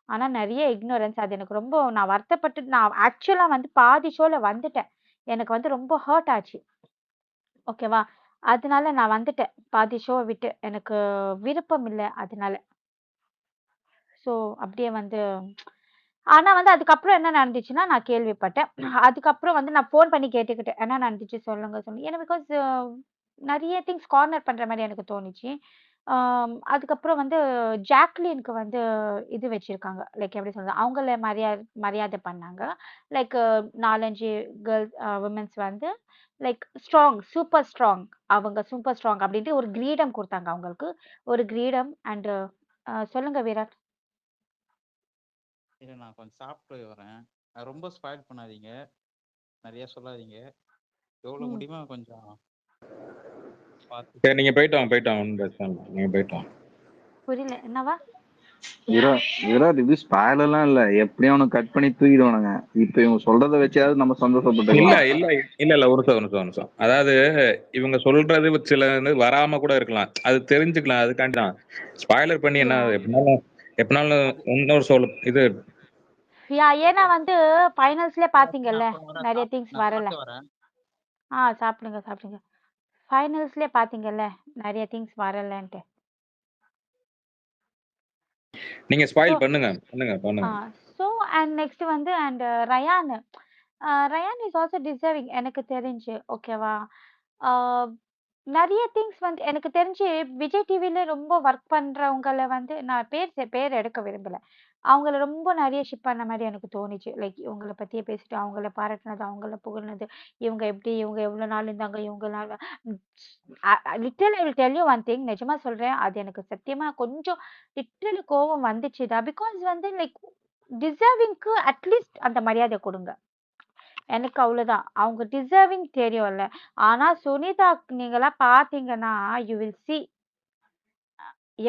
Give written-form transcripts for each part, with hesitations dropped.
ஆனா நெறைய இக்னோரன்ஸ். அது எனக்கு ரொம்ப நான் வருத்தப்பட்டு நான் ஆக்சுவலா வந்து பாதி ஷோல வந்துட்டேன். எனக்கு வந்து ரொம்ப ஹர்ட் ஆச்சு. ஓகேவா? அதனால நான் வந்துட்டேன். பாதி ஷோவ விட்டு. எனக்கு விருப்பம் இல்ல அதனால. ஸோ அப்படியே வந்து ஆனா வந்து அதுக்கப்புறம் என்ன நடந்துச்சுன்னா, நான் கேள்விப்பட்டேன். அதுக்கப்புறம் வந்து நான் ஃபோன் பண்ணி கேட்டுக்கிட்டேன். என்ன நடந்துச்சு சொல்லுங்க சொல்லி. ஏன்னா பிகாஸ் நெறைய திங்ஸ் கார்னர் பண்ற மாரி எனக்கு தோணுச்சு. அதுக்கப்புறம் வந்து ஜாக்லின்க்கு வந்து இது வச்சிருக்காங்க. லைக் எப்படி சொல்றது? அவங்கள மரியாதை பண்ணாங்க. லைக் 4, 5 கேர்ல்ஸ் விமென்ஸ் வந்து லைக் ஸ்ட்ராங், சூப்பர் ஸ்ட்ராங். அவங்க சூப்பர் ஸ்ட்ராங் அப்படின்ட்டு ஒரு கிரீடம் குடுத்தாங்க அவங்களுக்கு. ஒரு கிரீடம் அண்ட் சொல்லுங்க விராட். இல்ல நான் கொஞ்சம் சாப்பிட்டு வரேன். ரொம்ப ஸ்பாயில் பண்ணாதீங்க. நிறைய சொல்லாதீங்க. எவ்வளவு ம். முடியுமோ கொஞ்சம் பார்த்து. சரி நீங்க போயிட்டு வாங்க ஒன்றும் பிரச்சனை இல்லை, நீங்க போயிட்டு வாங்க. புரியல. என்னவா? விராட் இது ஸ்பாயிலெல்லாம் இல்ல, எப்படியும் அவனுக்கு கட் பண்ணி தூக்கிடுவானுங்க. இப்ப இவங்க சொல்றத வச்சாவது நம்ம இல்ல சந்தோஷப்பட்டுக்கலாம். இல்ல இல்ல இல்ல ஒரு நிமிஷம். அதாவது இவங்க சொல்றது சில வராம கூட இருக்கலாம், அது தெரிஞ்சுக்கலாம். அதுக்காண்டி தான் ஸ்பாய்லர் பண்ணி என்ன எப்பனாலும் இன்னொரு இது. ஏன்னா வந்து ஃபைனல்ஸ்ல பாத்தீங்கல்ல, நான் அப்புறம் வரேன். நெறைய திங்ஸ் நான் வரல. சாப்பிட்டு வரேன். சாப்பிடுங்க. ஃபைனல்ஸ்ல பாத்தீங்கல்ல, நெறைய திங்ஸ் வரலன்ட்டு. நீங்க ஸோ ஸ்பாயில் பண்ணுங்க. ஸோ அண்ட் நெக்ஸ்ட் வந்து and Ryan. Ryan is also deserving எனக்கு தெரிஞ்சு. ஓகேவா? நெறைய திங்ஸ் வந்து எனக்கு தெரிஞ்சு விஜய் டிவில ரொம்ப ஒர்க் பண்றவங்கள வந்து நான் பேர் எடுக்க விரும்பல. அவங்கள ரொம்ப நெறைய ஷிப் பண்ண மாரி எனக்கு தோணுச்சு. லைக் இவங்கள பத்தியே பேசிட்டு, அவங்கள பாராட்டுனது, அவங்கள புகழ்னது, இவங்க எப்படி, இவங்க எவ்வளோ நாள் இருந்தாங்க, இவங்களால literally I will tell you one thing. நிஜமா சொல்றேன். அது எனக்கு சத்தியமா கொஞ்சம் லிட்டரலி கோவம் வந்துச்சுடா. பிகாஸ் வந்து லைக் டிசர்விங்க்கு அட்லீஸ்ட் அந்த மரியாதை குடுங்க. எனக்கு அவ்வளோதான். அவங்க டிசர்விங் தெரியும்ல. ஆனா சுனிதாக்கு நீங்கலாம் பார்த்தீங்கன்னா, யூ வில் சீ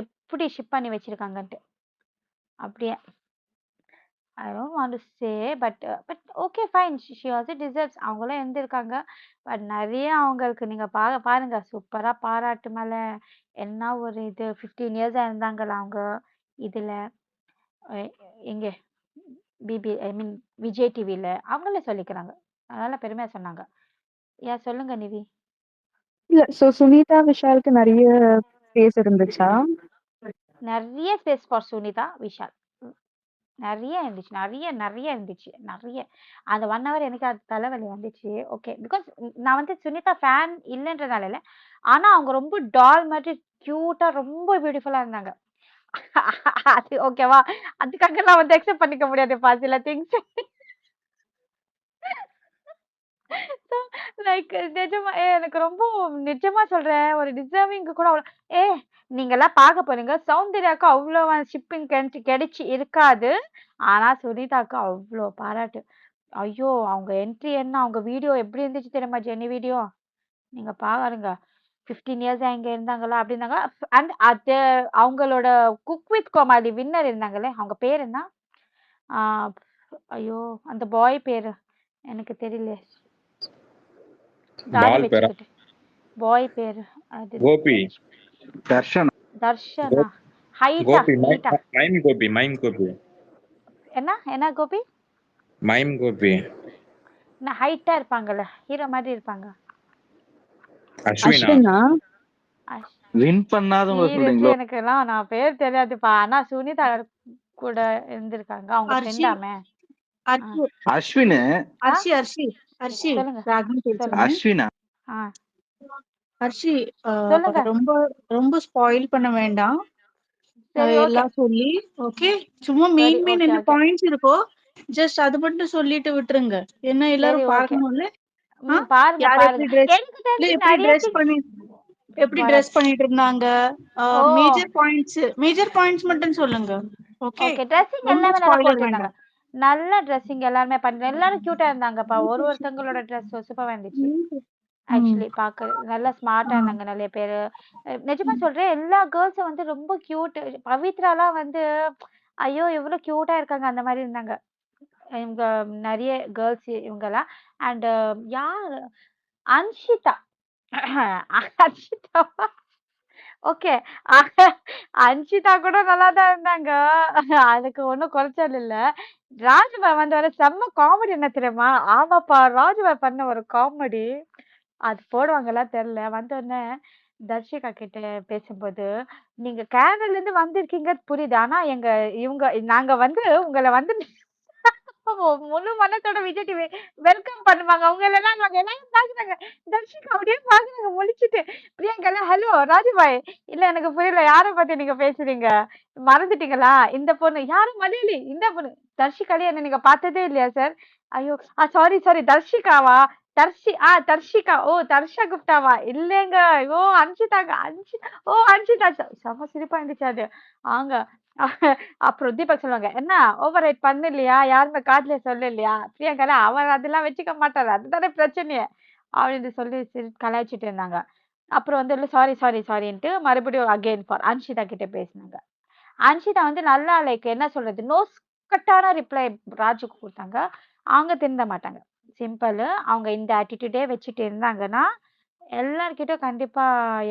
எப்படி ஷிப் பண்ணி வச்சிருக்காங்கன்ட்டு. அப்படியே. I don't want to say but okay fine. She also deserves. அவங்களும் இருந்திருக்காங்க. பட் நெறைய அவங்களுக்கு நீங்க பாருங்க சூப்பரா பாராட்டு மேல என்ன ஒரு இது 15 இயர்ஸா இருந்தாங்கல்ல அவங்க இதுல. எ எங்க ஐ மீன் விஜய் டிவில. அவங்களே சொல்லிக்கிறாங்க. அதனால பெருமையா சொன்னாங்க. சொல்லுங்க நிவி. இல்ல. சுனிதா, விஷாலுக்கு நெறைய ஸ்பேஸ் இருந்துச்சா? நெறைய ஸ்பேஸ் ஃபார் சுனிதா, விஷால். நெறைய இருந்துச்சு. நெறைய இருந்துச்சு. நெறைய. அந்த 1 ஹவர் எனக்கு அது தலைவலி வந்துச்சு. ஓகே. பிகாஸ் நான் வந்து சுனிதா ஃபேன் இல்லன்றதால இல்ல. ஆனா அவங்க ரொம்ப டால் மாதிரி கியூட்டா ரொம்ப பியூட்டிஃபுல்லா இருந்தாங்க. அது ஓகேவா? அதுக்காக நான் வந்து அக்செப்ட் பண்ணிக்க முடியாதுப்பா சில திங்ஸ். லைக் நிஜமா எனக்கு ரொம்ப நிஜமா சொல்றேன். ஒரு டிசர்விங்க்கு கூட நீங்கலாம் பார்க்க போறீங்க. சௌந்தர்யாக்கு அவ்ளோ ஷிப்பிங் கிடைச்சு இருக்காது. ஆனா சுனிதாக்கு அவ்ளோ பாராட்டு. ஐயோ! அவங்க என்ட்ரி என்ன, அவங்க வீடியோ எப்படி இருந்துச்சு தெரியுமா? Jenny video. நீங்க பாருங்க. 15 இயர்ஸா இங்க இருந்தாங்களா? அப்படின்னாங்க. அண்ட் அது அவங்களோட குக் வித் கோமாளி வின்னர் இருந்தாங்கல்ல. அவங்க பேர் என்ன? ஆ ஐயோ! அந்த பாய் பேரு எனக்கு தெரியல. தாடி பால் பேரா? வச்சுக்கிட்டு. பாய் பேரு. அது கோபி. தர்ஷன். தர்ஷனா? ஹைட்டா? கோபி. நீட்டா? மைம் கோபி. என்ன கோபி? மைம் கோபி. ஹைட்டா இருப்பாங்கல்ல. ஹீரோ மாதிரி இருப்பாங்க. அஸ்வினா. அஸ்வினா? வின் பண்ணாதவங்க சீரியஸ்லி சொல்றீங்களோ? எனக்கெல்லாம் நான் பேர் தெரியாதுப்பா. ஆனா சுனிதா கூட இருந்திருக்காங்க. அவங்க அர்ஷி ஃப்ரெண்டாமே. அர்ஷி அஸ்வினு. அர்ஷி அர்ஷி அர்ஷி சொல்லுங்க. ராகினி பேசுறேன். அஸ்வினா. ஆ அர்ஷி சொல்லுங்க. ரொம்ப ரொம்ப ஸ்பாயில் பண்ண வேண்டாம். சரி ஓகே. எல்லாம் சொல்லி ஓகே. சும்மா சரி மெயின் ஓகே என்ன ஓகே. பாயிண்ட்ஸ் இருக்கோ ஜஸ்ட் அது மட்டும் சொல்லிட்டு விட்டுருங்க. என்ன சரி எல்லாரும் ஓகே. பார்க்கணும்ல. பாருங்க யார் பாருங்க. எப்படி ட்ரெஸ் எனக்கு தெரிஞ்சு எப்படி நெறைய ட்ரெஸ் திங்ஸ் பண்ணி எப்படி வரேன். ட்ரெஸ் பண்ணிட்டு இருந்தாங்க. ஓ மேஜர் பாயிண்ட்ஸ் மட்டும் சொல்லுங்க. ஓகே. ஓகே. ட்ரெஸ்ஸிங் ரொம்ப எல்லாமே நல்லா ஸ்பாயிலர் போட்டிருந்தாங்க. வேண்டாம். நல்ல ட்ரெஸ்ஸிங் எல்லாருமே எல்லாரும் கியூட்டா இருந்தாங்கப்பா. ஒருத்தங்களோட ட்ரெஸ் சூப்பரா இருந்துச்சு. ம். ஆக்சுவலி பார்க்க நல்லா ஸ்மார்ட்டா ஆ. இருந்தாங்க நெறைய பேரு. நிஜமா சொல்றேன் எல்லா கேர்ல்ஸும் வந்து ரொம்ப கியூட். பவித்ராலாம் வந்து ஐயோ! எவ்ளோ கியூட்டா இருக்காங்க அந்த மாரி இருந்தாங்க. இவங்க நெறைய கேர்ல்ஸ் இவங்கலாம். அண்ட் யார்? அன்ஷிதா. அன்ஷிதாவா? ஓகே. அன்ஷிதா கூட நல்லா தான் இருந்தாங்க. அதுக்கு ஒண்ணும் குறைச்சல் இல்ல. ராஜ்பாய் வந்து வர செம்ம காமெடி என்ன தெரியுமா? ஆமாப்பா, ராஜ்பாய் பண்ண ஒரு காமெடி. அது போடுவாங்களா தெரியல. வந்தோனே தர்ஷிகா கிட்ட பேசும்போது, "நீங்க கேரளால இருந்து வந்திருக்கீங்க புரியுது. ஆனா இவங்க நாங்க வந்து உங்கள வந்து முழு மனத்தோட விஜய் டிவி வெல்கம் பண்ணுவாங்க. உங்களெல்லாம் நாங்க எல்லாரும் பாக்குறாங்க." தர்ஷிகா அப்படியே பாக்குறாங்க முழிச்சுட்டு. பிரியங்கா, "ஹலோ ராஜுபாய்." "இல்ல எனக்கு புரியல. யார பத்தி நீங்க பேசுறீங்க? மறந்துட்டீங்களா? இந்த பொண்ணு." "யாரு மலையாளி?" "இந்த பொண்ணு." "தர்ஷிகாலே என்ன நீங்க பார்த்ததே இல்லையா சார்?" "ஐயோ! சாரி சாரி தர்ஷிகாவா? தர்ஷிகா. ஓ! தர்ஷா குப்தாவா? இல்லைங்க. ஓ! அன்ஷிதாங்க. அன்ஷிதா." செம சிரிப்பா இருந்துச்சு அது. ஆங்க. அப்புறம் தீபக் சொல்லுவாங்க, "என்ன ஓவர் ரைட் பண்ணலையா? யாருமே காதுல சொல்லலையா?" பிரியங்காலாம், "அவர் அதெல்லாம் வச்சுக்க மாட்டாரு. அதுதானே பிரச்சனையே." அப்படின்னு சொல்லி கலாய்ச்சிட்டு இருந்தாங்க. அப்புறம் வந்து இல்ல சாரி சாரி சாரின்ட்டு மறுபடியும் அகைன் ஃபார் அன்ஷிதா கிட்ட பேசினாங்க. அன்ஷிதா வந்து நல்லா லைக் என்ன சொல்றது? கட்டான ரிப்ளை ராஜுக்கு குடுத்தாங்க. அவங்க திருந்த மாட்டாங்க. சிம்பிள். அவங்க இந்த ஆட்டிட்யூடே வச்சுட்டு இருந்தாங்கன்னா, எல்லார்கிட்டயும் கண்டிப்பா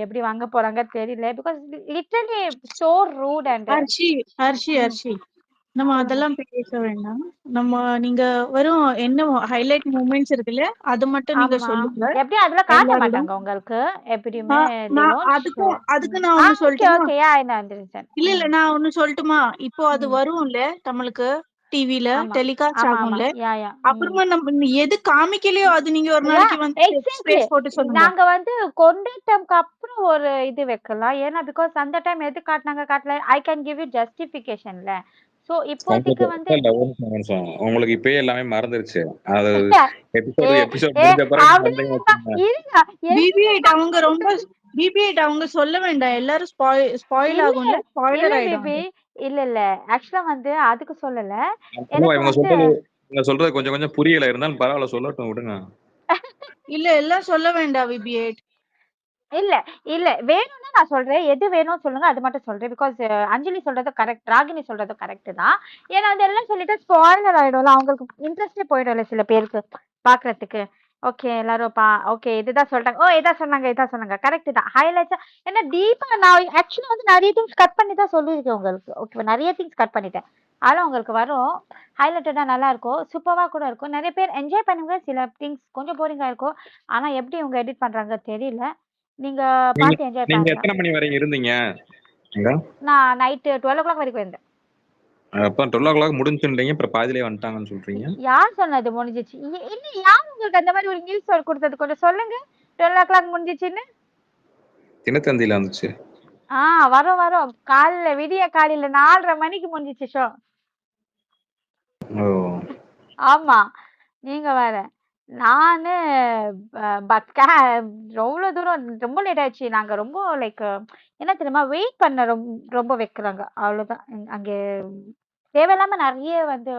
எப்படி வாங்க போறாங்க தெரியல. Because literally so rude and Harshi Harshi ம். ஹர்ஷி நம்ம சொல்லுங்க. அதெல்லாம் பேச வேண்டாம். நீங்க வெறும் என்ன ஹைலைட் மூமெண்ட்ஸ் இருக்குல்ல அது மட்டும் நீங்க ஆமா. சொல்லுங்க எப்படியும் அதுல காட்ட எல்லாரிடம். மாட்டாங்க உங்களுக்கு. எப்படியுமே they நான் won't show. அதுக்கு நான் ஒண்ணு ஓகே, சொல்லட்டுமா? ஓகே. Yeah I understand. இல்ல நான் ஒண்ணு சொல்லட்டுமா? இப்போ அது ம். வரும்ல தமிழுக்கு டிவில ஆமா. டெலிகாஸ்ட் ஆமா, ஆமா. ஆகும்ல. யா. அப்புறமா நம்ம எது காமிக்கலையோ அது நீங்க ஒரு யா நாளைக்கு வந்து எக்ஸாக்ட்லி. ஸ்பேஸ் போட்டு சொல்லுங்க. நாங்க வந்து கொண்டாட்டம்க்கு அப்புறம் ஒரு இது வைக்கலாம். ஏன்னா பிகாஸ் அந்த டைம் எது காட்டல. ஐ கேன் கிவ் யூ ஜஸ்டிஃபிகேஷன்ல. சோ இப்போதைக்கு வந்து இல்ல, ஒரு நிமிஷம். உங்களுக்கு இப்பயே எல்லாமே மறந்துருச்சு. அது ஏ எபிசோட் ஏ முடிஞ்ச பிறகு அப்படி வந்தீங்க இல்லப்பா. வச்சுக்கோங்க. இருங்க. எபிசோட் பிபி8 அவங்க ரொம்ப பிபி8 அவங்க சொல்ல வேண்டாம். எல்லாரும் ஸ்பாயில் இல்ல ஆகும்ல. இல்ல ஸ்பாயிலர் ஆயிடும் பேபி. அது. இல்ல. ஆக்சுவலா வந்து அதுக்கு சொல்லல. அப்புறம் எனக்கு வந்து இவங்க சொல்றது கொஞ்சம் கொஞ்சம் புரியல. இருந்தாலும் பரவாயில்ல, சொல்லட்டும், விடுங்க. இல்ல எல்லாம் சொல்ல வேண்டாம் பிபி8. இல்ல இல்ல வேணும்னா நான் சொல்றேன். எது வேணும்னு சொல்லுங்க. அது மட்டும் சொல்றேன். பிகாஸ் அஞ்சலி சொல்றது கரெக்ட். ராகினி சொல்றது கரெக்ட் தான். ஏன்னா வந்து எல்லாம் சொல்லிட்டு ஸ்பாயிலர் ஆயிடும்ல. அவங்களுக்கு இன்ட்ரெஸ்டே போயிடும்ல சில பேருக்கு பாக்குறதுக்கு. ஓகே எல்லாரும் ஓகே இதுதான் சொல்றாங்க. ஓ இதான் சொன்னாங்க. கரெக்ட் தான். ஹைலைட்ஸா ஏன்னா டீப்பா நான் ஆக்சுவலா வந்து நிறைய திங்ஸ் கட் பண்ணி தான் சொல்லியிருக்கேன் உங்களுக்கு. ஓகே நிறைய திங்ஸ் கட் பண்ணிட்டேன். அதெல்லாம் உங்களுக்கு வரும். ஹைலைட்டடா நல்லா இருக்கும். சூப்பரா கூட இருக்கும். நிறைய பேர் என்ஜாய் பண்ணுங்க. சில திங்ஸ் கொஞ்சம் போரிங்கா இருக்கும். ஆனா எப்படி இவங்க எடிட் பண்றாங்க தெரியல. நீங்க நீங்க பார்த்து என்ஜாய் நீங்க பண்ணலாம். எத்தனை மணி வரைக்கும் இருந்தீங்க அங்க? நான் நைட்டு 12:00 வரைக்கும் இருந்தேன். அப்ப 12 முடிஞ்சுட்டீங்க, அப்புறம் பாதியிலே வந்துட்டாங்கன்னு சொல்றீங்க. யார் சொன்னது முடிஞ்சிச்சு? இல்ல யார் உங்களுக்கு அந்த மாதிரி ஒரு நியூஸ் கொடுத்தது? கொஞ்சம் சொல்லுங்க. 12:00 முடிஞ்சிச்சுன்னு. தினத்தந்தியில வந்துச்சு. வரும். விடிய காலையில 4:30 மணிக்கு முடிஞ்சிச்சு ஷோ. ஓ. ஆமா. நீங்க வேற. நானு எவ்வளவு தூரம் ரொம்ப லேட் ஆயிடுச்சு. நாங்க ரொம்ப லைக் என்ன தெரியுமா வெயிட் பண்ண ரொம்ப வைக்கிறாங்க. அவ்வளவுதான். அங்கே தேவையில்லாம நிறைய வந்து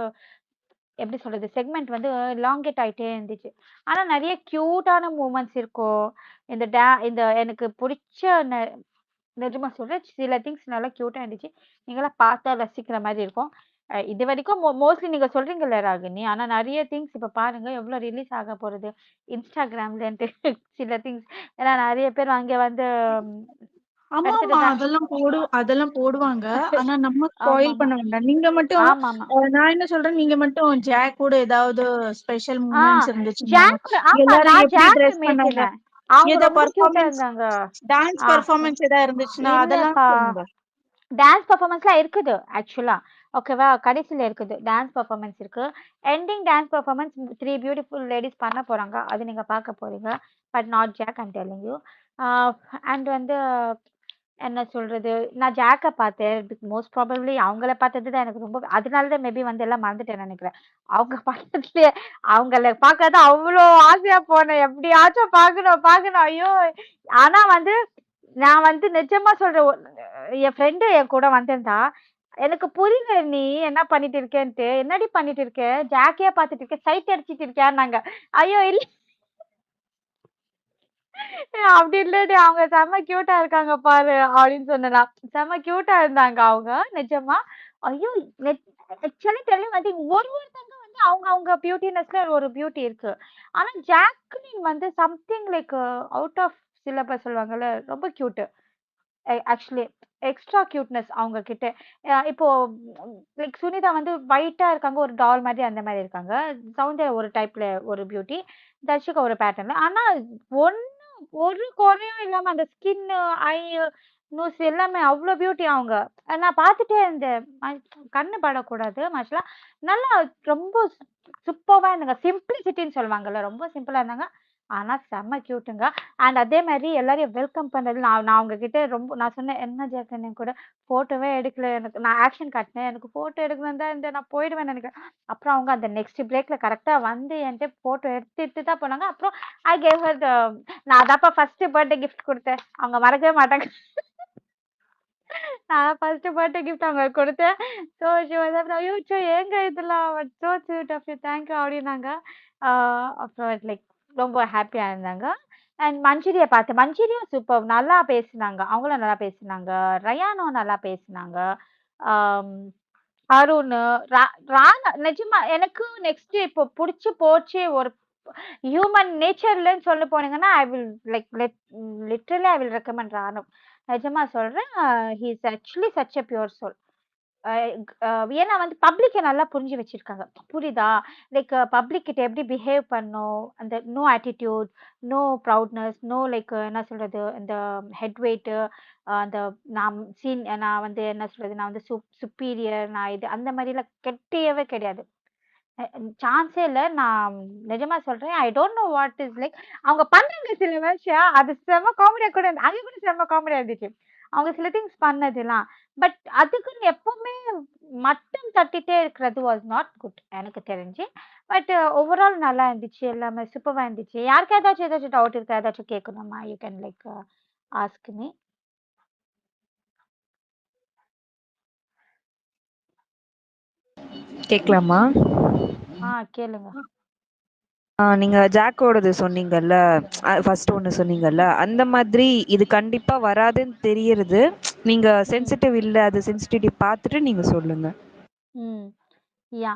எப்படி சொல்றது செக்மெண்ட் வந்து லாங்கெட் ஆயிட்டே இருந்துச்சு. ஆனா நிறைய கியூட்டான மூமெண்ட்ஸ் இருக்கும். இந்த எனக்கு பிடிச்ச நிஜமா சொல்றேன். சில திங்ஸ் நல்லா கியூட்டா இருந்துச்சு. நீங்களாம் பார்த்தா ரசிக்கிற மாதிரி இருக்கும். இது வரைக்கும் மோஸ்ட்லி நீங்க சொல்றீங்கல்ல ராகினி. ஆனா நிறைய திங்ஸ் இப்ப பாருங்க எவ்வளவு ரிலீஸ் ஆக போறது. இன்ஸ்டாகிராம்லன்ட்டு சில திங்ஸ். ஏன்னா நிறைய பேர் அங்க வந்து ஆமா எடுத்துட்டு ஆமா தான். அதெல்லாம் போடுவாங்க. ஆனா நம்ம ஸ்பாயில் ஆமாமா. பண்ண வேண்டாம். நீங்க மட்டும் ஆமாமா. நான் என்ன சொல்றேன், நீங்க மட்டும் ஜாக் கூட ஏதாவது ஸ்பெஷல் ஆ மூமெண்ட்ஸ் இருந்துச்சுன்னா, ஜாக் ஆமா எல்லாரும் நான் எப்படி ஜாக் ட்ரெஸ் பண்ணாங்க, மேய்ச்சினேன். அவங்க ஏதோ ரொம்ப கியூட்டா பர்ஃபார்மன்ஸ், இருந்தாங்க. டான்ஸ் ஆ பர்ஃபார்மன்ஸ் ஏதாவது இருந்துச்சுன்னா அதெல்லாம் இல்லப்பா. சொல்லுங்க. டான்ஸ் பெர்ஃபார்மன்ஸ்லாம் இருக்குது ஆக்சுவலா. ஓகேவா? கடைசில இருக்குது. டான்ஸ் பெர்ஃபார்மன்ஸ் இருக்கு. Ending dance performance 3 beautiful ladies பண்ண போறாங்க. அது நீங்க பார்க்க போறீங்க. But not Jack I'm telling you. Ah and வந்து என்ன சொல்றது? நான் ஜாக்க பார்த்தேன். மோஸ்ட் ப்ராபபிலி அவங்கள பார்த்தது தான் எனக்கு ரொம்ப அதனால தான் மேபி வந்து எல்லாம் மறந்துட்டேன்னு நெனைக்கிறேன். அவங்க பார்த்ததுலயே அவங்கள பார்க்க தான் அவ்ளோ ஆசையா போனேன். எப்படியாச்சும் பார்க்கணும். ஐயோ! ஆனா வந்து நான் வந்து நிஜமா சொல்றேன். என் ஃப்ரெண்டு என் கூட வந்திருந்தா. எனக்கு புரியல நீ என்ன பண்ணிட்டு இருக்கேன்ட்டு. என்னடி பண்ணிட்டு இருக்க? ஜாக்கியா பார்த்துட்டு இருக்க? சைட் அடிச்சிட்டு இருக்கியான்னாங்க. ஐயோ! இல்ல. அப்படி இல்லடி. அவங்க செம்ம கியூட்டா இருக்காங்க பாரு அப்படின்னு சொன்னேன். செம்ம கியூட்டா இருந்தாங்க அவங்க. நிஜமா. ஐயோ! ஆக்சுவலி டெல்லிங் ஐ திங்க் ஒருத்தங்க வந்து அவங்க அவங்க பியூட்டினஸ்ல ஒரு பியூட்டி இருக்கு. ஆனா ஜாக்லின் வந்து something like out of syllabus சொல்லுவாங்கல்ல. ரொம்ப கியூட். ஆக்சுவலி எக்ஸ்ட்ரா கியூட்னஸ் அவங்க கிட்ட. இப்போ லைக் சுனிதா வந்து ஒயிட்டா இருக்காங்க, ஒரு டால் மாதிரி அந்த மாதிரி இருக்காங்க. சௌந்தர்யா ஒரு டைப்ல ஒரு பியூட்டி, தர்ஷிகா ஒரு பேட்டர்ன்ல. ஆனா ஒண்ணு ஒரு குறையும் இல்லாம அந்த ஸ்கின், ஐ, நோஸ் எல்லாமே அவ்வளோ பியூட்டி அவங்க. நான் பார்த்துட்டே இருந்தேன். கண்ணு படக்கூடாது மாஷலா. நல்லா ரொம்ப சூப்பர்வா இருந்தாங்க. சிம்பிளிசிட்டின்னு சொல்லுவாங்கல்ல, ரொம்ப சிம்பிளா இருந்தாங்க. ஆனா செம்ம கியூட்டுங்க. அண்ட் அதே மாதிரி எல்லாரையும் வெல்கம் பண்றது, நான் நான் அவங்க கிட்ட ரொம்ப நான் சொன்னேன், என்ன ஜாக்கன்னு கூட போட்டோவே எடுக்கல. எனக்கு நான் ஆக்ஷன் காட்டினேன், எனக்கு போட்டோ எடுக்கணும் தான் இந்த நான் போயிடுவேன் நினைக்கிறேன். அப்புறம் அவங்க அந்த நெக்ஸ்ட் பிரேக்ல கரெக்டா வந்து என்கிட்ட போட்டோ எடுத்துட்டு தான் போனாங்க. அப்புறம் ஐ கேவ் ஹர் நான் அதாப்பா ஃபர்ஸ்ட் பர்த்டே கிஃப்ட் கொடுத்தேன். அவங்க மறக்கவே மாட்டாங்க. நான் ஃபர்ஸ்ட் பர்த்டே கிஃப்ட் அவங்களுக்கு கொடுத்தேன். ஸோ ஷி வாஸ் ஐயோ சோ ஏங்க இதெல்லாம் so sweet of you thank you அப்படின்னாங்க. அப்புறம் லைக் ரொம்ப ஹாப்பியா இருந்தாங்க. அண்ட் மஞ்சரியை பார்த்தேன். மஞ்சரியும் சூப்பர், நல்லா பேசினாங்க. அவங்களும் நல்லா பேசினாங்க. ரயானும் நல்லா பேசினாங்க. ஆம், அருண், ராணா நிஜமா எனக்கு நெக்ஸ்ட் இப்போ பிடிச்சி போச்சு. ஒரு ஹியூமன் நேச்சர்லன்னு சொல்ல போனீங்கன்னா I will like literally I will recommend Ranu. நிஜமா சொல்றேன். He is actually such a pure soul. ஏன்னா வந்து பப்ளிக்கை நல்லா புரிஞ்சு வச்சிருக்காங்க. புரியுதா? லைக் பப்ளிக் கிட்ட எப்படி பிஹேவ் பண்ணும், அந்த no attitude, no proudness, no like என்ன சொல்றது, இந்த ஹெட் வெயிட்டு, அந்த நான் வந்து என்ன சொல்றது, நான் வந்து சுப்பீரியர், நான் இது அந்த மாதிரிலாம் கெட்டியவே கிடையாது. சான்ஸே இல்ல. நான் நிஜமா சொல்றேன். ஐ don't know what is like அவங்க பண்றாங்க சில விஷயம். அது செம்ம காமெடியா கூட அங்க கூட செம்ம காமெடியா இருந்துச்சு. அவங்க சில திங்ஸ் பண்ணதெல்லாம். பட் அதுக்குன்னு எப்பவுமே மட்டம் தட்டிட்டே இருக்கிறது வாஸ் நாட் குட் எனக்கு தெரிஞ்சு. பட் ஓவரால் நல்லா இருந்துச்சு. எல்லாமே சூப்பரா இருந்துச்சு. யாருக்கு ஏதாச்சும் டவுட் இருக்கா, ஏதாச்சும் கேட்கணுமா? You can like ask me. கேட்கலாமா? கேளுங்க. நீங்க ஜாக்கோடது சொன்னீங்கல்ல, ஃபர்ஸ்ட் ஒண்ணு சொன்னீங்கல்ல, அந்த மாதிரி இது கண்டிப்பா வராதுன்னு தெரியறது. நீங்க சென்சிட்டிவ் இல்ல, அது சென்சிட்டிவிட்டி பார்த்துட்டு நீங்க சொல்லுங்க. ம் யா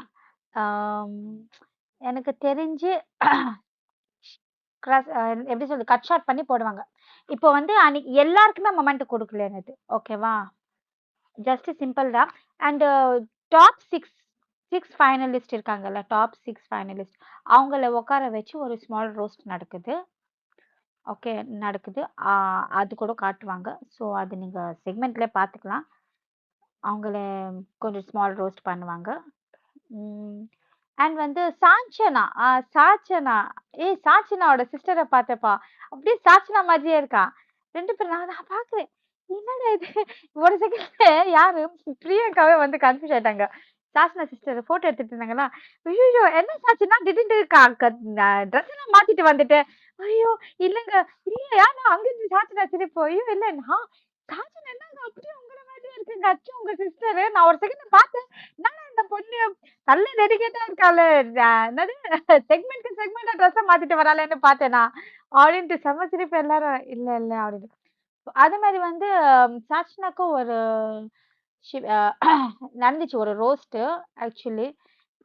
எனக்கு தெரிஞ்சு எப்படி சொல்றது, கட் ஷார்ட் பண்ணி போடுவாங்க. இப்போ வந்து அன்னைக்கு எல்லாருக்குமே மொமெண்ட் கொடுக்கல எனக்கு. ஓகேவா? ஜஸ்ட் சிம்பிள் தான். அண்ட் டாப் சிக்ஸ் ஃபைனலிஸ்ட் இருக்காங்கல்ல, டாப் 6 ஃபைனலிஸ்ட் அவங்கள உட்கார வச்சு ஒரு ஸ்மால் ரோஸ்ட் நடக்குது. ஓகே, நடக்குது. அது கூட காட்டுவாங்க. ஸோ அது நீங்க செக்மெண்ட்ல பார்த்துக்கலாம். அவங்கள கொஞ்சம் ஸ்மால் ரோஸ்ட் பண்ணுவாங்க. அண்ட் வந்து சாச்சனா சாச்சனாவோட சிஸ்டரை பார்த்தப்பா, அப்படியே சாச்சனா மாதிரியே இருக்கா. 2 பேரும் நான் பார்க்குறேன். என்னடா இது? ஒரு செகண்ட்ல யாரு பிரியங்காவே வந்து கன்ஃபியூஸ் ஆயிட்டாங்க. சாச்சனா சிஸ்டர் போட்டோ எடுத்துட்டு இருந்தாங்களா? ஐயோ என்ன சாச்சுன்னா திடீர்னு ட்ரெஸ் எல்லாம் மாத்திட்டு வந்துட்டேன். ஐயோ இல்லங்க, இல்லையா நான் அங்கிருந்து சாச்சனா சிரிப்பு. ஐயோ இல்ல நான் சாச்சனா என்னங்க அப்படியே உங்கள மாதிரியே இருக்குங்க. அச்சு உங்க சிஸ்டர். நான் ஒரு செகண்ட் பார்த்தேன். நான் இந்த பொண்ணு நல்ல டெடிகேட்டா இருக்காளே, என்னது செக்மெண்டா ட்ரெஸ் மாத்திட்டு வராளேன்னு பார்த்தேனா அப்படின்ட்டு செம்ம சிரிப்பு எல்லாரும். இல்ல இல்ல அப்படின்னு. அதே மாதிரி வந்து சாச்சனாக்கும் ஒரு நடந்துச்சு ஒரு ரோஸ்ட். ஆக்சுவலி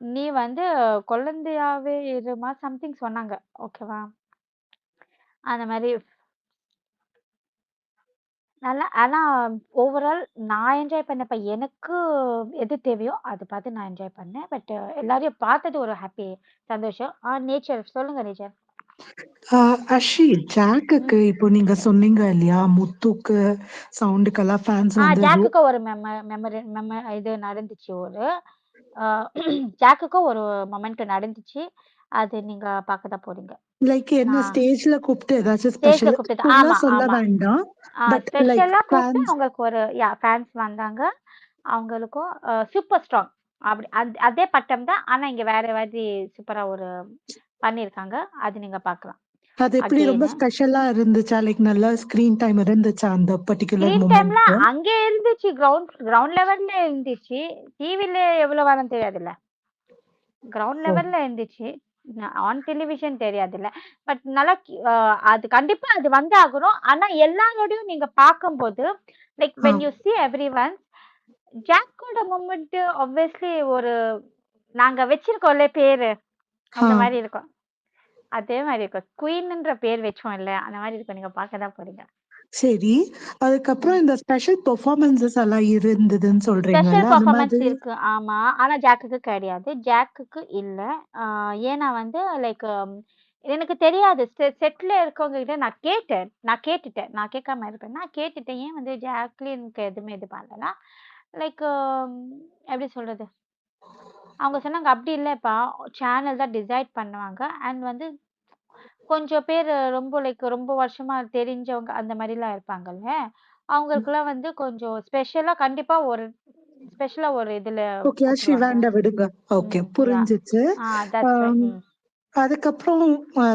நீ வந்து குழந்தையாவே இருமா சம்திங் சொன்னாங்க. ஓகேவா? அந்த மாதிரி நல்லா. ஆனா ஓவரால் நான் என்ஜாய் பண்ணப்ப எனக்கு எது தேவையோ அது பார்த்து நான் என்ஜாய் பண்ணேன். பட் எல்லாரையும் பார்த்தது ஒரு ஹாப்பி, சந்தோஷம். நேச்சர் சொல்லுங்க நேச்சர். அஷி, ஜாக்குக்கு இப்போ நீங்க சொன்னீங்க இல்லையா, முத்துக்கு சவுண்டுக்கெல்லாம் ஃபேன்ஸ் வந்து ஜாக்குக்கு ஒரு இது நடந்துச்சு. ஒரு ஜாக்குக்கும் ஒரு மொமெண்ட் நடந்துச்சு. அது நீங்க பார்க்க தான் போறீங்க. லைக் என்ன நான் ஸ்டேஜ்ல கூப்பிட்டு ஏதாச்சும் ஸ்டேஜ்ல ஸ்பெஷல் கூப்பிட்டது. ஆமா சொல்ல ஆமா. வேண்டாம், பட் லைக் ஸ்பெஷலா கூப்பிட்டு ஃபேன்ஸ் அவங்களுக்கு ஒரு ஃபேன்ஸ் வந்தாங்க. அவங்களுக்கும் சூப்பர் ஸ்ட்ராங் அப்படி அதே பட்டம் தான். ஆனா இங்க வேற மாதிரி சூப்பரா ஒரு பண்ணியிருக்காங்க. அது நீங்க பார்க்கலாம். அது எப்படி ரொம்ப அகெயின் ஸ்பெஷலா இருந்துச்சா? லைக் நல்ல ஸ்கிரீன் டைம் இருந்துச்சா அந்த பர்டிகுலர் ஸ்க்ரீன் டைம்ல மூமெண்ட்க்கு? அங்கே இருந்துச்சு. கிரவுண்ட் லெவல்ல இருந்துச்சு. டிவில எவ்வளவு வரும் தெரியாதுல்ல. கிரவுண்ட் ஓ, லெவல்ல இருந்துச்சு. ஆன் டெலிவிஷன் தெரியாதுல்ல. பட் நல்லா அது கண்டிப்பா அது வந்து ஆகணும். ஆனா எல்லாரோடையும் நீங்க பார்க்கும்போது like ah, when you see everyone, ஜாக்கோட மூமெண்ட் ஆப்வியஸ்லி ஒரு நாங்க வச்சிருக்கோம்ல பேரு, ஆ. அந்த மாதிரி இருக்கும். அதே மாதிரி இருக்கும். குயின்ன்ற பேர் வச்சோம் இல்ல, அந்த மாதிரி இருக்கும். நீங்க பார்க்க தான் போறீங்க. சரி. அதுக்கப்புறம் இந்த ஸ்பெஷல் பெர்ஃபார்மன்ஸஸ் எல்லாம் இருந்ததுன்னு ஸ்பெஷல் சொல்றீங்கல்ல, அந்த பெர்ஃபார்மன்ஸ் மாதிரி இருக்கு. ஆமா. ஆனா ஜாக்குக்கு கிடையாது. ஜாக்குக்கு இல்ல. ஏன்னா வந்து லைக் எனக்கு தெரியாது. செட்ல இருக்கவங்க கிட்ட நான் கேட்டேன். நான் கேட்காம இருப்பேன். நான் கேட்டுட்டேன். ஏன் வந்து ஜாக்லினுக்கு எதுவுமே இது பண்ணலன்னா, லைக் எப்படி சொல்றது? அவங்க சொன்னாங்க, "அப்படி இல்லப்பா. சேனல் தான் டிசைட் பண்ணுவாங்க. அண்ட் வந்து கொஞ்சம் பேரு ரொம்ப லைக் ரொம்ப வருஷமா தெரிஞ்சவங்க அந்த மாரிலாம் இருப்பாங்கல்ல. அவங்களுக்கெல்லாம் வந்து கொஞ்சம் ஸ்பெஷலா ஒரு இதுல ஓகே. கூப்பிடுவாங்க." வேண்டாம் விடுங்க. ஓகே, ம். புரிஞ்சுச்சு. That's why. ஆம், ம். அதுக்கப்புறம்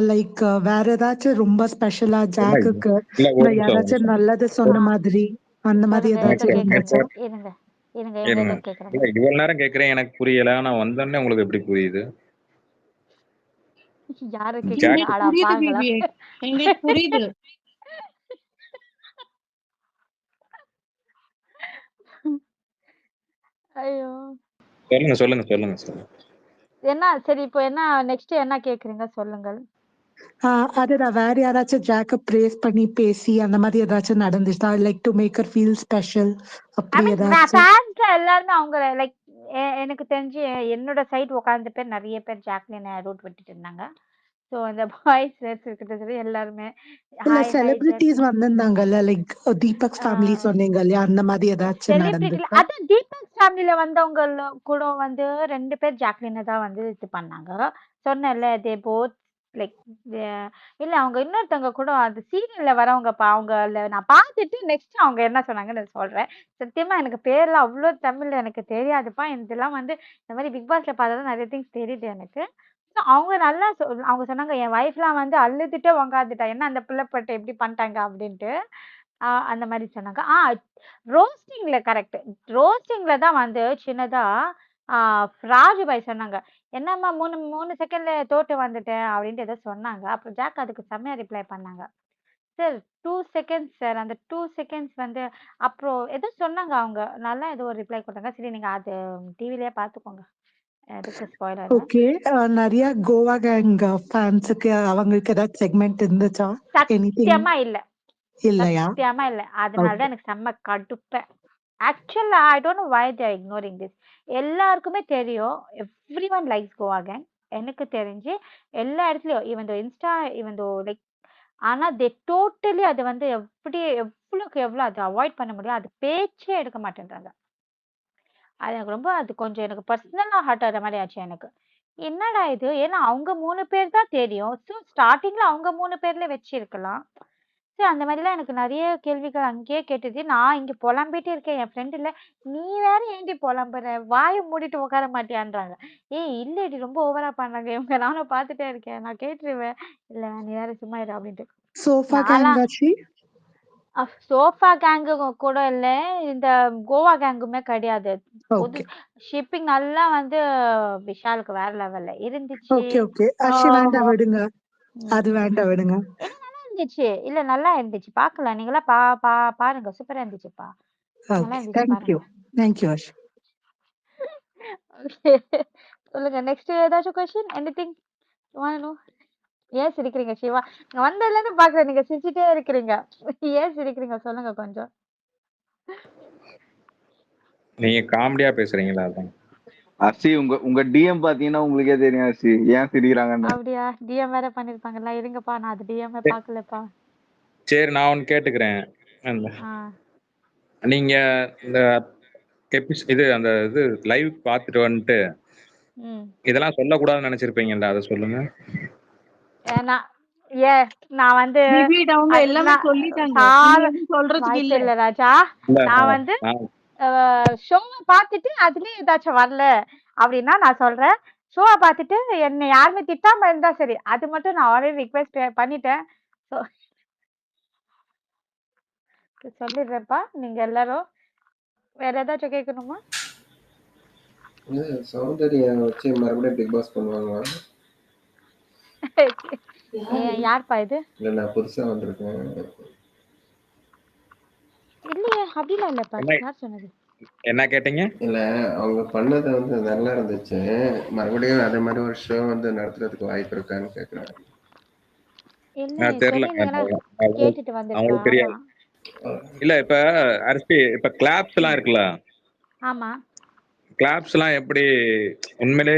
லைக் வேற ஏதாச்சும் ரொம்ப ஸ்பெஷலா இல்ல ஜாக்குக்கு இல்ல ஒரு நிமிஷம் ஒரு யாராச்சும் நிமிஷம் நல்லது ஆ சொன்ன மாதிரி அந்த மாதிரி சொல்லுங்க. எனக்கு ஏதாச்சும் கேட்குறேங்க. இருந்துச்சா? இருங்க. இவங்க இருங்க. ஏதோ கேட்குறாங்க. இல்ல இவ்வளவு நேரம் கேக்குறேன் எனக்கு புரியல. ஆனா வந்தோடனே உங்களுக்கு எப்படி புரியுது? யார ஜாக் கேட்குறீங்க? எங்களுக்கு அட புரியுது பாவிங்களா! பேபி. எங்களுக்கு புரியுது. ஐயோ! சொல்லுங்க சொல்லுங்க சொல்லுங்க சொல்லுங்க. சரி இப்போ நெக்ஸ்ட் என்ன கேட்குறீங்க சொல்லுங்கள். அதுதான் வேற யாராச்சும் ஜாக்க பிரேஸ் பண்ணி பேசி அந்த மாதிரி ஏதாச்சும் நடந்துச்சா? Like to make her feel special I அப்படி மீன் ஏதாச்சும்? ஃபேன்ஸ்ல எல்லாருமே அவங்க லைக் எனக்கு தெரிஞ்சு என்னோட சைடு உட்கார்ந்த பேர் நிறைய பேர் ஜாக்லினை ரூட் விட்டுட்டு இருந்தாங்க. ஸோ இந்த பாய்ஸ் கிட்ட சரி எல்லாருமே இல்ல ஹாய் ஹாய் செலிபிரிட்டிஸ் ஜாக்லின். வந்திருந்தாங்கல்ல, லைக் தீபக் ஃபேமிலி சொன்னீங்க இல்லையா, அந்த மாதிரி ஏதாச்சும் செலிபிரிட்டில நடந்துச்சா? அதான் தீபக் ஃபேமிலில வந்தவங்க கூட வந்து 2 பேர் ஜாக்லினை தான் வந்து இது பண்ணாங்க. சொன்னேன்ல தே போத் லைக் இல்ல அவங்க இன்னொருத்தவங்க கூட அது சீரியல்ல வரவங்கப்பா. அவங்கள நான் பார்த்துட்டு நெக்ஸ்ட் அவங்க என்ன சொன்னாங்கன்னு நான் சொல்றேன். சத்தியமா எனக்கு பேர்லாம் அவ்ளோ தமிழ்ல எனக்கு தெரியாதுப்பா. இதெல்லாம் வந்து இந்த மாரி பிக் பாஸ்ல பார்த்தா தான் நெறைய திங்ஸ் தெரியுது எனக்கு. அவங்க நல்லா அவங்க சொன்னாங்க, "என் ஒய்ஃப்லாம் வந்து அழுதுட்டே உக்காந்துட்டா. என்ன அந்த பிள்ளை பட்ட இப்படி பண்ணிட்டாங்க" அப்படின்ட்டு. அந்த மாரி சொன்னாங்க. ரோஸ்டிங்ல கரெக்ட். ரோஸ்டிங்ல தான் வந்து சின்னதா ஆ ராஜுபாய் சொன்னாங்க. "என்னம்மா 3 செகண்ட்ல தோத்து வந்துட்டேன்" அப்படின்ட்டு ஏதோ சொன்னாங்க. அப்புறம் ஜாக் அதுக்கு செம்மையா ரிப்ளை பண்ணாங்க. "Sir 2 seconds sir. அந்த 2 செகண்ட்ஸ் வந்து" அப்புறம் ஏதோ சொன்னாங்க அவங்க. நல்லா ஏதோ ஒரு ரிப்ளை குடுத்தாங்க. சரி நீங்க அது டிவிலயே பார்த்துக்கோங்க. எதுக்கு ஸ்பாயிலர். ஓகே. நிறைய கோவா கேங் ஃபேன்ஸுக்கு அவங்களுக்கு ஏதாச்சும் செக்மெண்ட் இருந்துச்சா? எனிதிங் சத்தியமா இல்ல. இல்லையா? சத்தியமா இல்ல. அதனால ஓகே. தான் எனக்கு செம்ம கடுப்பே. ஆக்சுவலா I don't know why they are ignoring this. எல்லாருக்குமே தெரியும். Everyone likes Goa gang. எனக்கு தெரிஞ்சு எல்லா இடத்துலயும் even though Insta even though like ஆனா தே டோட்டலி அது வந்து எவ்வளோக்கு எவ்வளோ அத அவாய்ட் பண்ண முடியும். அது பேச்சே எடுக்க மாட்டேன்றாங்க. அது எனக்கு ரொம்ப அது கொஞ்சம் எனக்கு பர்சனலா ஹர்ட் ஆகுற மாரி ஆச்சு எனக்கு. என்னடா இது? ஏன்னா அவங்க 3 பேர் தான் தெரியும். ஸோ ஸ்டார்ட்டிங்ல அவங்க 3 பேர்ல வச்சிருக்கலாம். சரி அந்த மாதிரிலாம் எனக்கு நெறைய கேள்விகள் அங்கேயே கேட்டது. நான் இங்க புலம்பிட்டே இருக்கேன். என் ஃப்ரெண்ட் இல்ல, "நீ வேற ஏன்டி புலம்புற? வாய மூடிட்டு உட்கார மாட்டியான்றாங்க." "ஏய் இல்லடி ரொம்ப ஓவரா பண்ணாங்க இவங்க. நானும் பார்த்துட்டே இருக்கேன். நான் கேட்டுருவேன்." "இல்ல நீ வேற சும்மா இரு" அப்படின்ட்டு. சோஃபா கேங் நான்லாம் ஆச்சு? சோஃபா கேங்கு கூட இல்ல. இந்த கோவா கேங்குமே கிடையாது. புது ஓகே. ஷிப்பிங் நல்லா வந்து விஷாலுக்கு வேற லெவல்ல இருந்துச்சு. Okay, okay. ஆ. வேண்டாம் விடுங்க. அது ம். வேண்டாம் விடுங்க. இல்ல நல்லா இருந்துச்சு. இல்ல நல்லா இருந்துச்சு. பார்க்கலாம். நீங்கலாம் பாருங்க. சூப்பரா இருந்துச்சுப்பா. நல்லா ஓகே. இருந்துச்சு தேங்க் யூ. பாருங்க. Thank you Harsh. ஓகே. சொல்லுங்க. நெக்ஸ்ட் ஏதாச்சும் question? Anything you want to know? ஏன் சிரிக்கிறீங்க சிவா? இங்க வந்ததுலேருந்து பார்க்குறேன். நீங்க சிரிச்சுட்டே இருக்கிறீங்க. ஏன் சிரிக்கிறீங்க? சொல்லுங்க கொஞ்சம். நீங்க காமெடியா பேசுறீங்களா அதான். அர்ஷி உங்க உங்க டிஎம் பாத்தீங்கன்னா உங்களுக்கே தெரியும் அர்ஷி ஏன் சிரிக்கிறாங்கன்னு. அப்படியா? டிஎம் வேற பண்ணிருப்பாங்கல்ல. இருங்கப்பா. நான் அது டிஎம்மே பார்க்கலப்பா. சரி நான் ஒன்னு கேட்டுக்கிறேன். அந்த ஆ. நீங்க இந்த அந்த இது லைவ் பார்த்துட்டு வந்துட்டு ம். இதெல்லாம் சொல்லக்கூடாதுன்னு நினைச்சிருப்பீங்கல்ல, அதை சொல்லுங்க. ஏன்னா நான் வந்து பேபி அவங்க அது எல்லாமே நான் சொல்லிட்டாங்க. நீ சால எதுவும் சொல்றதுக்கு வாய்ப்பே இல்ல. இல்ல ராஜா. இல்ல நான் வந்து நான் ஷோவ பார்த்துட்டு அதுலயும் ஏதாச்சும் வரல அப்படின்னா நான் சொல்றேன். ஷோவ பார்த்துட்டு என்னை யாருமே திட்டாம இருந்தா சரி. அது மட்டும் நான் ஆல்ரெடி ரிக்வெஸ்ட் பண்ணிட்டேன். ஸோ சொல்லிடுறேன்ப்பா. நீங்க எல்லாரும் வேற ஏதாச்சும் கேட்கணுமா? சௌந்தர்யா வச்சு மறுபடியும் பிக் பாஸ் பண்ணுவாங்களா? யார்ப்பா இது? இல்ல நான் புதுசா வந்திருக்கேன். இல்லையே அப்படிலாம் இல்லப்பா. என்ன யார் சொன்னது? என்ன கேட்டீங்க? இல்ல அவங்க பண்ணது வந்து நல்லா இருந்துச்சு. மறுபடியும் அதே மாதிரி ஒரு ஷோ வந்து நடத்துறதுக்கு வாய்ப்பு இருக்கான்னு கேக்குறேன். இல்ல தெரியல. சொல்லியிருந்தீங்கன்னா கேட்டுட்டு வந்திருப்பேன். அவங்களுக்கு தெரியாது. ஆமா. இல்ல இப்ப அரிசி இப்ப கிளாப்ஸ் எல்லாம் இருக்குல்ல, ஆமா. கிளாப்ஸ் எல்லாம் எப்படி உண்மையிலே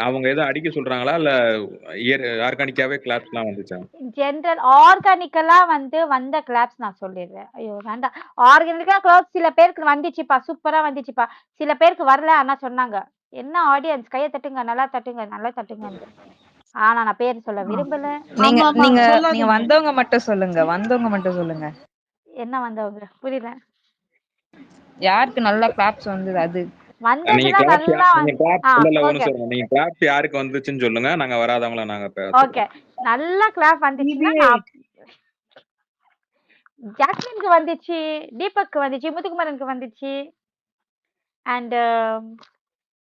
அவங்க ஏதோ அடிக்க சொல்றாங்களா இல்ல ஆர்கானிக்காவே கிளாப்ஸ் எல்லாம் வந்துச்சா? ஜென்ரல் ஆர்கானிக்கலா வந்து வந்த கிளாப்ஸ் நான் சொல்லிடுறேன். ஐயோ வேண்டாம். ஆர்கானிக்கா கிளாப்ஸ் சில பேருக்கு வந்துச்சுப்பா, சூப்பரா வந்துச்சுப்பா. சில பேருக்கு வரல. ஆனா சொன்னாங்க, என்ன ஆடியன்ஸ் கையை தட்டுங்க, நல்லா தட்டுங்க, நல்லா தட்டுங்கன்னு. ஆனா நான் பேர் சொல்ல விரும்பல. நீங்க ஆமா ஆமா நீங்க நீங்க சொல்லாதீங்க. வந்தவங்க மட்டும் சொல்லுங்க, வந்தவங்க மட்டும் சொல்லுங்க. என்ன வந்தவங்க புரியல. யாருக்கு நல்லா கிளாப்ஸ் வந்தது அது? நீங்க வந்ததுன்னா கிளாப்ஸ் நல்லா நீங்க கிளாப்ஸ் இல்ல இல்ல ஒண்ணு ஓகே சொல்லுங்க. நீங்க கிளாப்ஸ் யாருக்கு வந்துச்சுன்னு சொல்லுங்க. நாங்க வராதவங்கள நாங்க ஓகே. பாத்துக்கிறோம். நல்லா கிளாப் வந்துச்சுன்னா நான் ஜாக்லினுக்கு வந்துச்சு, தீபக்கு வந்துச்சு, முத்துக்குமரனுக்கு வந்துச்சு, அண்ட்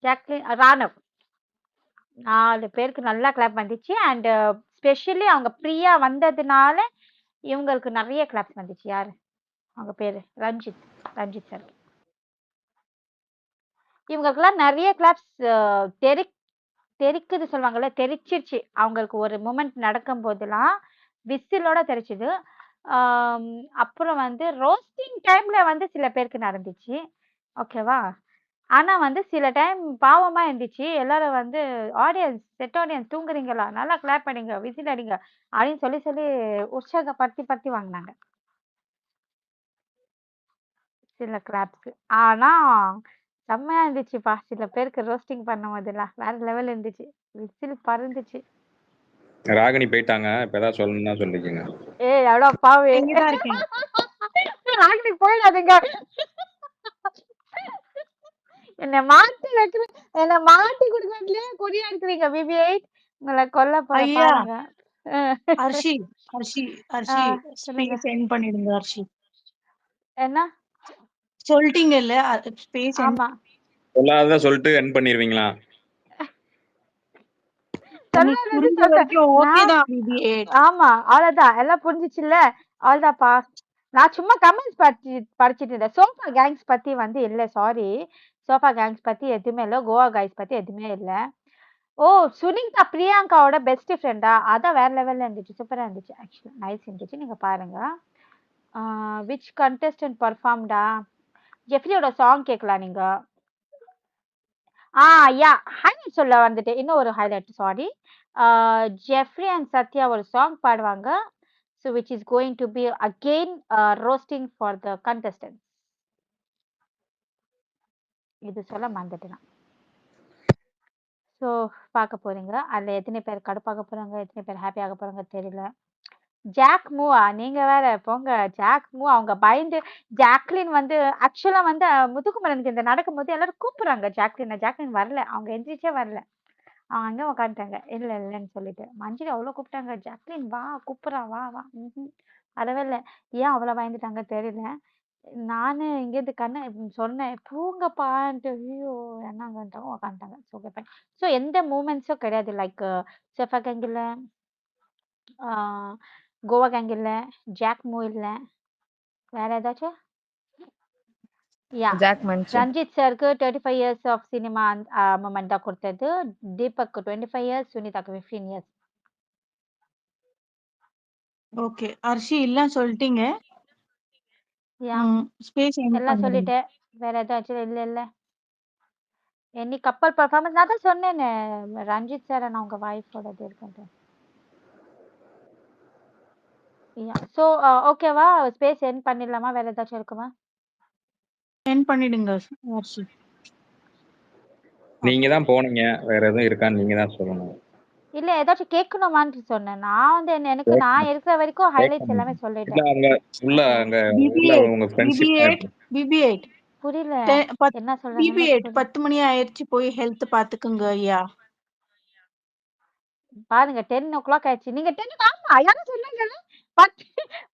ஜாக்லின் ராணவ் 4 பேருக்கு நல்லா கிளாப் வந்துச்சு. அண்ட் ஸ்பெஷலி அவங்க பிரியா வந்ததுனால இவங்களுக்கு நிறைய கிளாப்ஸ் வந்துச்சு. யாரு அவங்க பேரு? ரஞ்சித் சார். இவங்களுக்குலாம் நிறைய கிளாப்ஸ் தெரிக்குது சொல்லுவாங்கல்ல, தெரிச்சிருச்சு. அவங்களுக்கு ஒரு மூமெண்ட் நடக்கும் போதெல்லாம் விசிலோட தெரிச்சுது. அப்புறம் வந்து ரோஸ்டிங் டைம்ல வந்து சில பேருக்கு நடந்துச்சு. ஓகேவா? ஆனா வந்து சில டைம் பாவமா இருந்துச்சு. எல்லாரும் வந்து செட் ஆடியன்ஸ் தூங்குறீங்களா? நல்லா கிளாப் பண்ணுங்க, விசில் அடிங்க அப்படின்னு சொல்லி சொல்லி உற்சாகப்படுத்தி வாங்கினாங்க சில கிளாப்ஸ். ஆனா செம்மையா இருந்துச்சுப்பா. சில பேருக்கு ரோஸ்டிங் பண்ணும் போதெல்லாம் வேற லெவல் இருந்துச்சு. விசில் பறந்துச்சு. ராகினி போயிட்டாங்க. இப்ப ஏதாவது சொல்லணும்னா சொல்லிக்கங்க. ஏய் எவ்வளோ பாவு. இங்கதான் இருக்கேன். ராகினி போயிடாதீங்க. என்ன மாட்டி கொடுக்கறதுலயே குறியா இருக்கிறீங்க BB8. உங்களை கொல்ல போற ஐயா பாருங்க. ஹர்ஷி சொல்லுங்க. ஸ்பேஸ் சென்ட் பண்ணிடுங்க ஹர்ஷி. என்ன சொல்லிட்டீங்கல்ல ஸ்பேஸ் சென்ட். ஆமா சொல்லாத சொல்லிட்டு என் பண்ணிருவீங்களா? உங்களுக்கு சொல்லாதது புரிஞ்ச சொல்றேன் வரைக்கும் ஓகே நான். தான் BB8. ஆமா அவ்வளவுதான். எல்லாம் புரிஞ்சிச்சுல்ல. அவ்வளவுதான்ப்பா. நான் சும்மா கமெண்ட்ஸ் படிச்சிட்டு இருந்தேன். சோஃபா கேங்ஸ் பத்தி வந்து இல்ல, சாரி. சோஃபா கேங்ஸ் பத்தி எதுவுமே இல்ல. கோவா கைஸ் பத்தி எதுவுமே இல்ல. ஓ சுனிதா பிரியங்காவோட பெஸ்ட் ஃப்ரெண்டா? அதான் வேற லெவல்ல இருந்துச்சு. சூப்பரா இருந்துச்சு. ஆக்சுவலி நைஸ் இருந்துச்சு. நீங்க பாருங்க. விச் கண்டெஸ்டன்ட் பர்ஃபார்ம்டா? ஜெஃப்ரியோட சாங் கேட்கலாம் நீங்க. யா ஹைலைட் சொல்ல வந்துட்டு இன்னும் ஒரு highlight, sorry. Jeffrey and Sathya ஒரு சாங் பாடுவாங்க. So which is going to be again roasting for the contestant. இது சொல்ல மறந்துட்டேன். ஸோ பார்க்க போறீங்க. அதில் எத்தனை பேர் கடுப்பாக போறாங்க, எத்தனை பேர் ஹாப்பியாக போறாங்க தெரியல. ஜாக் மூவா? நீங்க வேற போங்க. ஜாக் மூவ் அவங்க பயந்து. ஜாக்லின் வந்து ஆக்சுவலா வந்து முத்துக்குமரனுக்கு இந்த நடக்கும்போது எல்லாரும் கூப்பிடுறாங்க ஜாக்லின் வரல. அவங்க எந்திரிச்சே வரல. அவங்க அங்கே உட்காந்துட்டாங்க. இல்ல இல்லைன்னு சொல்லிட்டு. மஞ்சள் அவ்வளோ கூப்பிட்டாங்க, ஜாக்லின் வா கூப்பிட்றா வா வா. வரவே இல்லை. ஏன் அவ்வளோ பயந்துட்டாங்க தெரியல. நானு இங்கேருந்து சொன்னேன் பூங்கப்பான்ட்டு. ஐயோ என்னங்கன்ட்டாங்க உக்காந்துட்டாங்க. ஸோ கேட்பேன். ஸோ எந்த மூமெண்ட்ஸும் கிடையாது. லைக் செஃபா கேங் இல்ல, கோவா கேங் இல்ல, ஜாக் மூ இல்ல, வேற ஏதாச்சும். யா ஜாக் மன்சன். ரஞ்சித் சாருக்கு 35 இயர்ஸ் ஆஃப் சினிமா மூமெண்ட் தான் கொடுத்தது. தீபக் 25 இயர்ஸ், சுனிதாக்கு 15 இயர்ஸ். ஓகே ஹர்ஷி எல்லாம் சொல்லிட்டீங்க. யா ஸ்பேஸ் சென்ட் எல்லாம் பண்ணிடுங்க. சொல்லிட்டேன். வேற ஏதாச்சும் இல்ல. என்னி கப்பல் பர்ஃபார்மன்ஸ் நான் தான் சொன்னேனே, ரஞ்சித் சார் நான் உங்க வைஃபோடது இருக்குன்ட்டு. யா ஸோ ஓகேவா? ஸ்பேஸ் சென்ட் பண்ணிடலாமா? வேற ஏதாச்சும் இருக்குமா? சென்ட் பண்ணிடுங்க ஹர்ஷி. நீங்க தான் போனீங்க. வேற எதுவும் இருக்கான்னு நீங்க தான் சொல்லணும். இல்ல ஏதாச்சும் கேட்கணுமான்னு சொன்னேன். நான் வந்து எனக்கு நான் இருக்கிற வரைக்கும் ஹைலைட்ஸ் எல்லாமே இல்ல சொல்லிட்டேன். அங்க உள்ள அங்க உள்ள BB8 உங்க ஃப்ரெண்ட்ஷிப் BB8 புரியல என்ன சொல்றாங்கன்னு BB8 புரியல. 10 மணி ஆயிடுச்சு, போய் ஹெல்த் பாத்துக்குங்க ஐயா. பாருங்க 10 o'clock ஆயிடுச்சு. நீங்க 10 ஆமா யாரும் சொன்னாங்கல்ல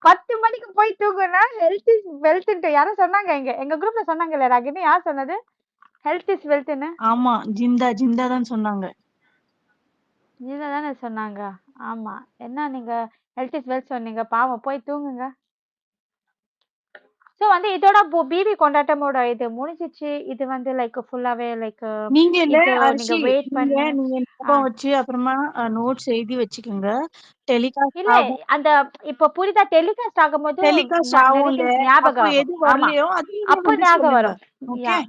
10 மணிக்கு போய் தூங்குனா ஹெல்த் இஸ் வெல்த்ன்ட்டு யாரும் சொன்னாங்க. எங்க குரூப்ல சொன்னாங்கல்ல ராகினி. யார் சொன்னது ஹெல்த் இஸ் வெல்த்ன்னு? ஆமா ஜிந்தா தான் சொன்னாங்க. நீங்க தானே சொன்னாங்க. ஆமா என்ன நீங்க ஹெல்த் இஸ் வெல்த் சொன்னீங்க. பாவம் போய் தூங்குங்க. ஸோ வந்து இதோட பிபி கொண்டாட்டமோட இது முடிஞ்சிச்சு. இது வந்து லைக் ஃபுல்லாவே லைக் நீங்க இல்ல இது நீங்க அரிசி, வெயிட் நீங்க பண்ணி நீங்க ஆ. ஞாபகம் வச்சு அப்புறமா நோட்ஸ் எழுதி வச்சுக்கோங்க. டெலிகாஸ்ட் இல்ல ஆகும் அந்த இப்போ புரியுதா? டெலிகாஸ்ட் ஆகும்போது டெலிகாஸ்ட் நிறைய ஆகும்ல. திங்ஸ் அப்போ ஞாபகம் ஆகும். எது ஆமா. வரலையோ அது நீங்க அப்போ வந்து ஞாபகம் சொல்லுங்க. வரும். Okay yeah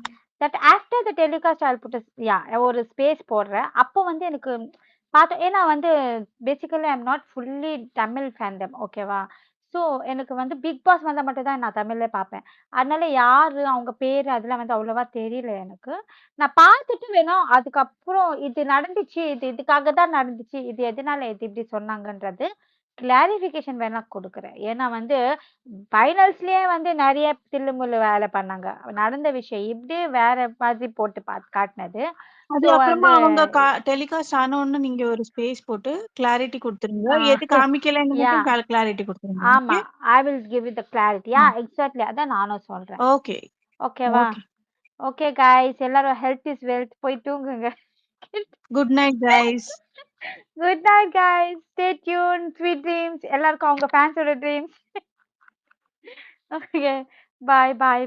that after the telecast I put yeah ஒரு ஸ்பேஸ் போடுறேன். அப்போ வந்து எனக்கு பார்த்தோம் ஏன்னா வந்து basically I am not fully Tamil fandom ஓகேவா? ஸோ எனக்கு வந்து பிக் பாஸ் வந்தா மட்டும் தான் நான் தமிழ்ல பார்ப்பேன். அதனால யாரு அவங்க பேரு அதெல்லாம் வந்து அவ்வளவா தெரியல எனக்கு. நான் பார்த்துட்டு வேணா அதுக்கப்புறம் இது நடந்துச்சு. இது இதுக்காக தான் நடந்துச்சு. இது எதனால இது இப்படி சொன்னாங்கன்றது கிளாரிஃபிகேஷன் வேணா குடுக்குறேன். ஏன்னா வந்து ஃபைனல்ஸ்லயே வந்து நெறைய தில்லுமுல்லு வேல பண்ணாங்க. நடந்த விஷயம் இப்படியே வேற மாதிரி போட்டு காட்டுனது. அது ஸோ அப்புறமா வந்து அவங்க டெலிகாஸ்ட் ஆன உடனே நீங்க ஒரு ஸ்பேஸ் போட்டு கிளாரிட்டி கொடுத்துருங்க. ஆ எது காமிக்கலன்னு யா மட்டும் கிளாரிட்டி கொடுத்துருங்க. ஆமா. Okay I will give you the clarity. Yeah exactly அதான் நானும் சொல்றேன். ஓகே ஓகேவா? ஓகே ஓகே காய்ஸ் எல்லாரும் ஹெல்த் இஸ் வெல்த் போய் தூங்குங்க. Good night guys. Good night guys. Stay tune. Sweet dreams. எல்லாருக்கும் அவங்க ஃபேன்ஸோட ட்ரீம்ஸ். ஓகே. பாய் பாய்.